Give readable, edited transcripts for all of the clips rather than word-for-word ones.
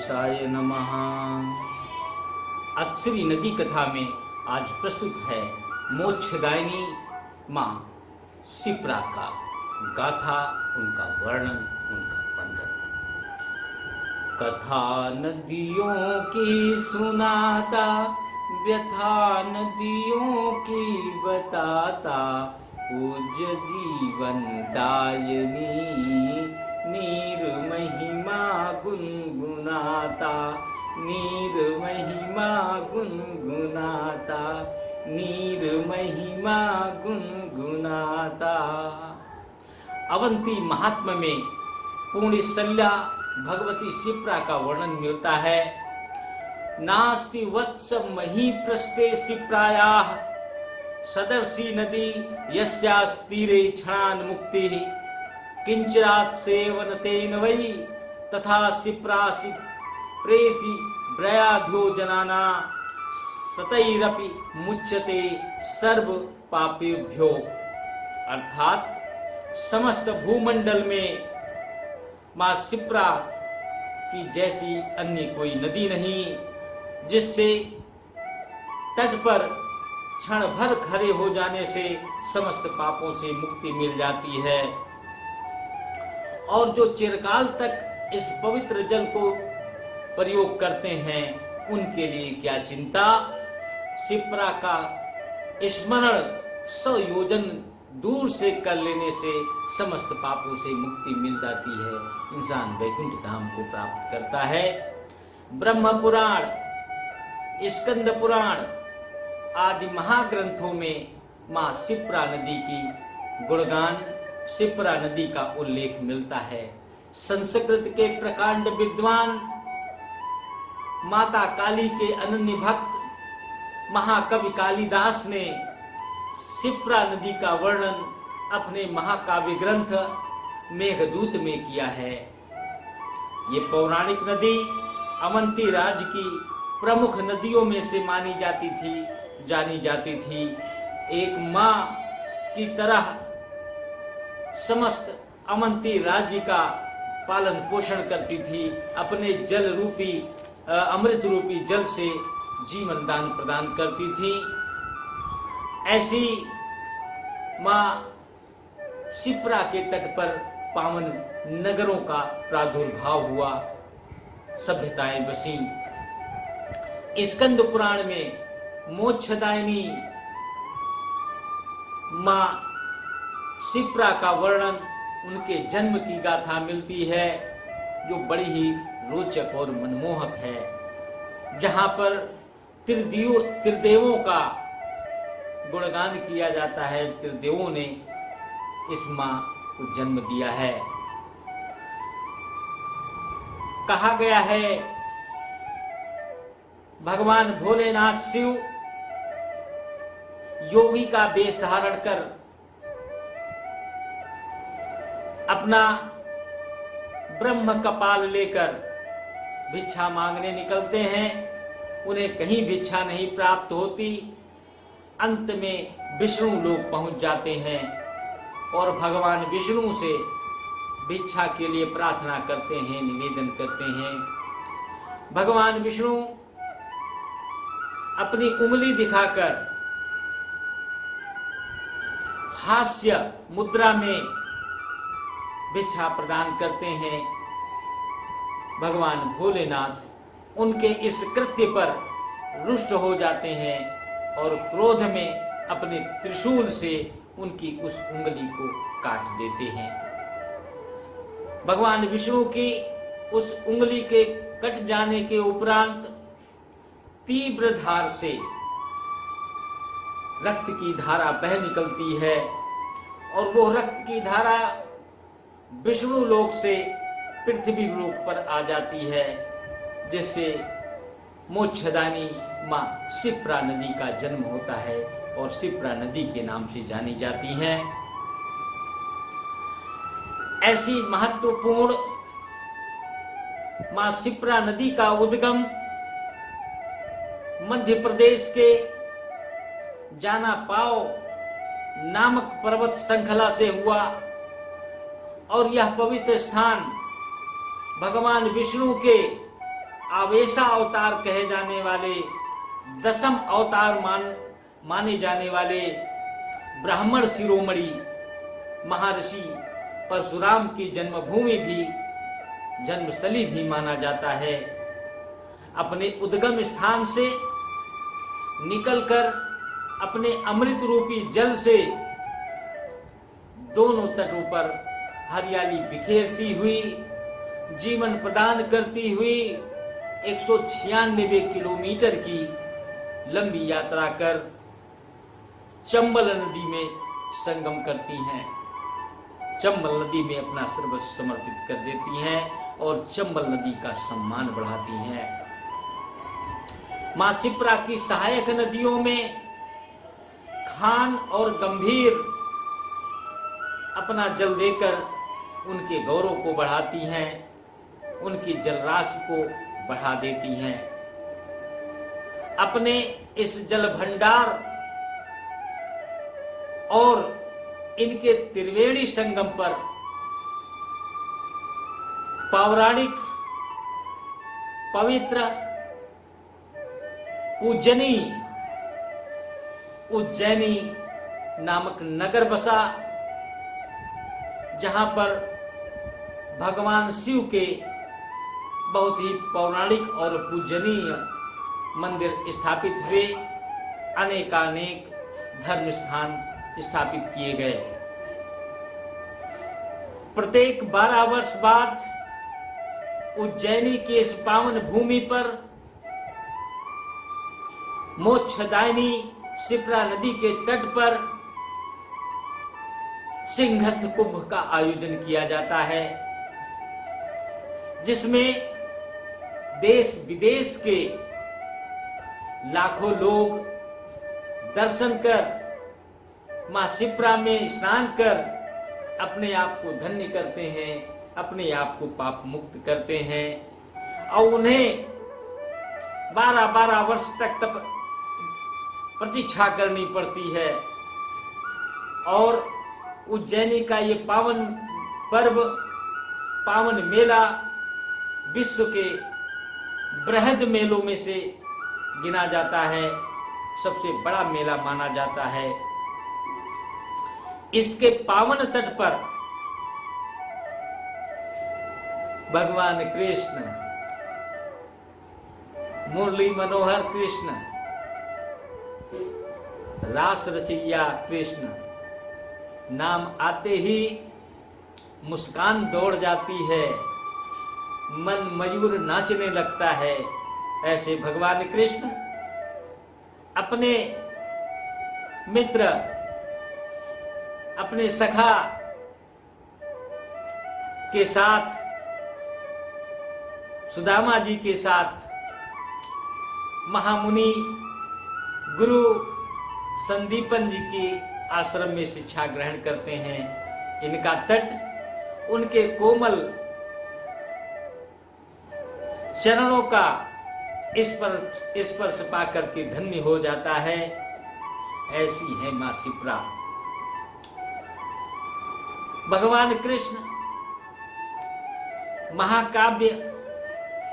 गणेशाय नमः। अत्सरी नदी कथा में आज प्रस्तुत है मोक्षदायिनी माँ शिप्रा का गाथा, उनका वर्णन, उनका बंधन। कथा नदियों की सुनाता, व्यथा नदियों की बताता, पूज्य जीवन दायिनी नीर महिमा गुनगुनाता, नीर महिमा गुनगुनाता, नीर महिमा गुनगुनाता। अवंती महात्मा में पूर्णिशल्या भगवती शिप्रा का वर्णन मिलता है। नास्ति वत्स मही पृष्ठे शिप्रायाः, सदर्शी नदी यस्यास्तीरे क्षणान् मुक्ति, किंचिरात् सेवनतेन वै तथा शिप्रासि प्रेति ब्रयाध्यो जनाना, सतैरपि मुच्यते सर्व पापेभ्यो। अर्थात समस्त भूमंडल में मां शिप्रा की जैसी अन्य कोई नदी नहीं, जिससे तट पर क्षण भर खड़े हो जाने से समस्त पापों से मुक्ति मिल जाती है। और जो चिरकाल तक इस पवित्र जल को प्रयोग करते हैं, उनके लिए क्या चिंता। शिप्रा का स्मरण 100 योजन दूर से कर लेने से समस्त पापों से मुक्ति मिल जाती है, इंसान वैकुंठ धाम को प्राप्त करता है। ब्रह्म पुराण, स्कंद पुराण आदि महाग्रंथों में मां शिप्रा नदी की गुणगान, शिप्रा नदी का उल्लेख मिलता है। संस्कृत के प्रकांड विद्वान माता काली के अनन्य भक्त महाकवि कालिदास ने शिप्रा नदी का वर्णन अपने महाकाव्य ग्रंथ मेघदूत में किया है। ये पौराणिक नदी अवंती राज्य की प्रमुख नदियों में से मानी जानी जाती थी। एक माँ की तरह समस्त अवंती राज्य का पालन पोषण करती थी, अपने जल रूपी अमृत रूपी जल से जीवन दान प्रदान करती थी। ऐसी मां शिप्रा के तट पर पावन नगरों का प्रादुर्भाव हुआ, सभ्यताएं बसी। स्कंद पुराण में मोक्षदायिनी मां शिप्रा का वर्णन, उनके जन्म की गाथा मिलती है, जो बड़ी ही रोचक और मनमोहक है। जहां पर त्रिदेवों का गुणगान किया जाता है। त्रिदेवों ने इस मां को जन्म दिया है। कहा गया है भगवान भोलेनाथ शिव योगी का वेश धारण कर अपना ब्रह्म कपाल लेकर भिक्षा मांगने निकलते हैं। उन्हें कहीं भिक्षा नहीं प्राप्त होती। अंत में विष्णु लोग पहुंच जाते हैं और भगवान विष्णु से भिक्षा के लिए प्रार्थना करते हैं, निवेदन करते हैं। भगवान विष्णु अपनी उंगली दिखाकर हास्य मुद्रा में भिक्षा प्रदान करते हैं। भगवान भोलेनाथ उनके इस कृत्य पर रुष्ट हो जाते हैं और क्रोध में अपने त्रिशूल से उनकी उस उंगली को काट देते हैं। भगवान विष्णु की उस उंगली के कट जाने के उपरांत तीव्र धार से रक्त की धारा बह निकलती है और वो रक्त की धारा विष्णु लोक से पृथ्वी लोक पर आ जाती है, जिससे मोक्षदायिनी मां शिप्रा नदी का जन्म होता है और शिप्रा नदी के नाम से जानी जाती हैं। ऐसी महत्वपूर्ण मां शिप्रा नदी का उद्गम मध्य प्रदेश के जाना पाओ नामक पर्वत श्रृंखला से हुआ और यह पवित्र स्थान भगवान विष्णु के आवेशा अवतार कहे जाने वाले, दशम अवतार माने जाने वाले ब्राह्मण शिरोमणि महर्षि परशुराम की जन्मभूमि भी, जन्मस्थली भी माना जाता है। अपने उद्गम स्थान से निकलकर अपने अमृत रूपी जल से दोनों तटों पर हरियाली बिखेरती हुई, जीवन प्रदान करती हुई 196 किलोमीटर की लंबी यात्रा कर चंबल नदी में संगम करती हैं। चंबल नदी में अपना सर्वस्व समर्पित कर देती हैं और चंबल नदी का सम्मान बढ़ाती हैं। मां शिप्रा की सहायक नदियों में खान और गंभीर अपना जल देकर उनके गौरव को बढ़ाती हैं, उनकी जलराशि को बढ़ा देती हैं। अपने इस जल भंडार और इनके त्रिवेणी संगम पर पौराणिक पवित्र पूजनीय उज्जैनी नामक नगर बसा, जहां पर भगवान शिव के बहुत ही पौराणिक और पूजनीय मंदिर स्थापित हुए, अनेकानेक धर्म स्थान स्थापित किए गए। प्रत्येक 12 वर्ष बाद उज्जैनी के इस पावन भूमि पर मोक्षदायिनी शिप्रा नदी के तट पर सिंहस्थ कुंभ का आयोजन किया जाता है, जिसमें देश विदेश के लाखों लोग दर्शन कर मां शिप्रा में स्नान कर अपने आप को धन्य करते हैं, अपने आप को पाप मुक्त करते हैं और उन्हें 12-12 वर्ष तक प्रतीक्षा करनी पड़ती है। और उज्जैनी का ये पावन पर्व, पावन मेला विश्व के बृहद मेलों में से गिना जाता है, सबसे बड़ा मेला माना जाता है। इसके पावन तट पर भगवान कृष्ण, मुरली मनोहर कृष्ण, रास रचैया कृष्ण नाम आते ही मुस्कान दौड़ जाती है, मन मयूर नाचने लगता है। ऐसे भगवान कृष्ण अपने मित्र, अपने सखा के साथ, सुदामा जी के साथ महामुनि गुरु संदीपन जी के आश्रम में शिक्षा ग्रहण करते हैं। इनका तट उनके कोमल चरणों का स्पर्श पा करके धन्य हो जाता है। ऐसी है मां शिप्रा। भगवान कृष्ण महाकाव्य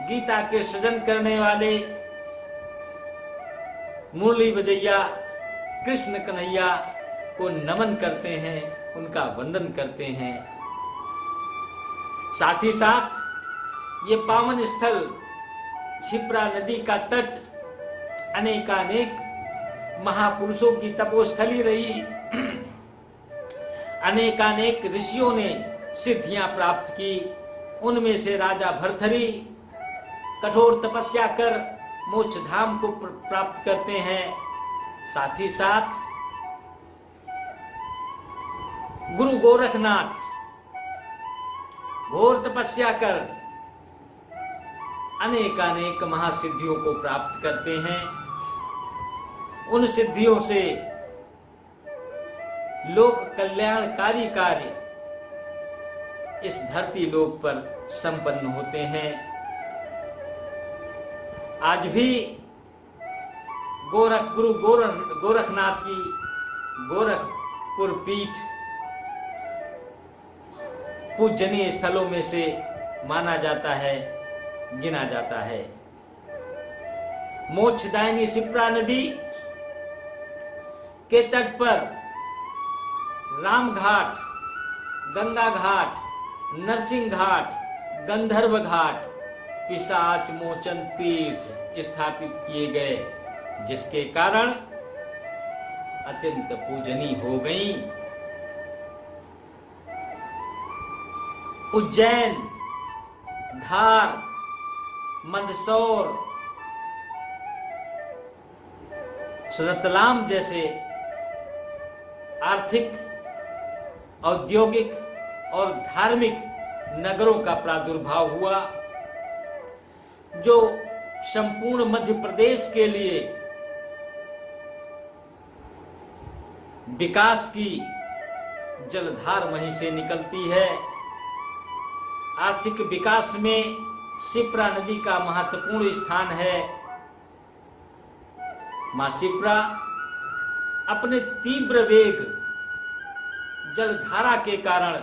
गीता के सृजन करने वाले मुरली बजैया कृष्ण कन्हैया को नमन करते हैं, उनका वंदन करते हैं। साथ ही साथ ये पावन स्थल शिप्रा नदी का तट अनेकानेक महापुरुषों की तपोस्थली रही। अनेकानेक ऋषियों ने सिद्धियां प्राप्त की। उनमें से राजा भर्तृहरि कठोर तपस्या कर मोक्ष धाम को प्राप्त करते हैं। साथ ही साथ गुरु गोरखनाथ घोर तपस्या कर अनेकानेक महासिद्धियों को प्राप्त करते हैं। उन सिद्धियों से लोक कल्याणकारी कार्य इस धरती लोक पर संपन्न होते हैं। आज भी गुरु गोरखनाथ की गोरखपुर पीठ पूजनीय स्थलों में से माना जाता है, गिना जाता है। मोक्षदायिनी शिप्रा नदी के तट पर राम घाट, गंगा घाट, नरसिंह घाट, गंधर्व घाट, पिशाच मोचन तीर्थ स्थापित किए गए, जिसके कारण अत्यंत पूजनीय हो गई। उज्जैन, धार, मंदसौर, रतलाम जैसे आर्थिक, औद्योगिक और धार्मिक नगरों का प्रादुर्भाव हुआ, जो संपूर्ण मध्य प्रदेश के लिए विकास की जलधार वहीं से निकलती है। आर्थिक विकास में शिप्रा नदी का महत्वपूर्ण स्थान है। मां शिप्रा अपने तीव्र वेग जलधारा के कारण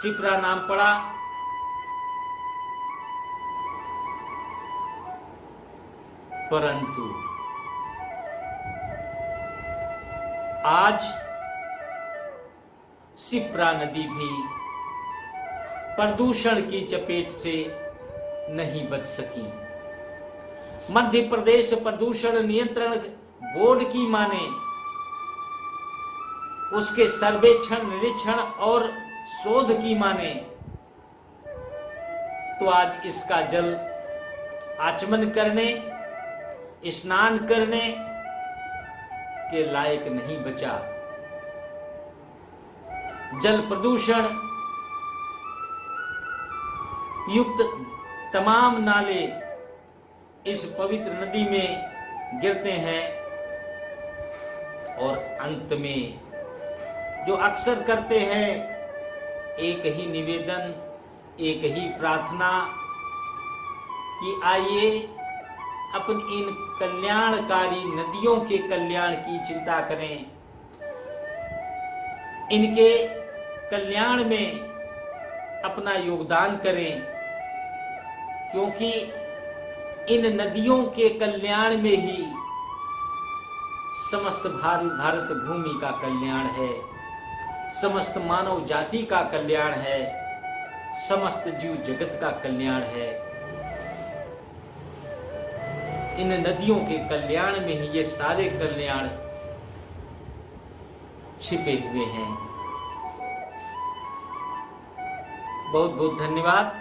शिप्रा नाम पड़ा। परंतु आज शिप्रा नदी भी प्रदूषण की चपेट से नहीं बच सकी। मध्य प्रदेश प्रदूषण नियंत्रण बोर्ड की माने, उसके सर्वेक्षण, निरीक्षण और शोध की माने, तो आज इसका जल आचमन करने, स्नान करने के लायक नहीं बचा। जल प्रदूषण युक्त तमाम नाले इस पवित्र नदी में गिरते हैं और अंत में जो अक्सर करते हैं, एक ही निवेदन, एक ही प्रार्थना कि आइए अपनी इन कल्याणकारी नदियों के कल्याण की चिंता करें, इनके कल्याण में अपना योगदान करें, क्योंकि इन नदियों के कल्याण में ही समस्त भारत भूमि का कल्याण है, समस्त मानव जाति का कल्याण है, समस्त जीव जगत का कल्याण है। इन नदियों के कल्याण में ही ये सारे कल्याण छिपे हुए हैं। बहुत बहुत धन्यवाद।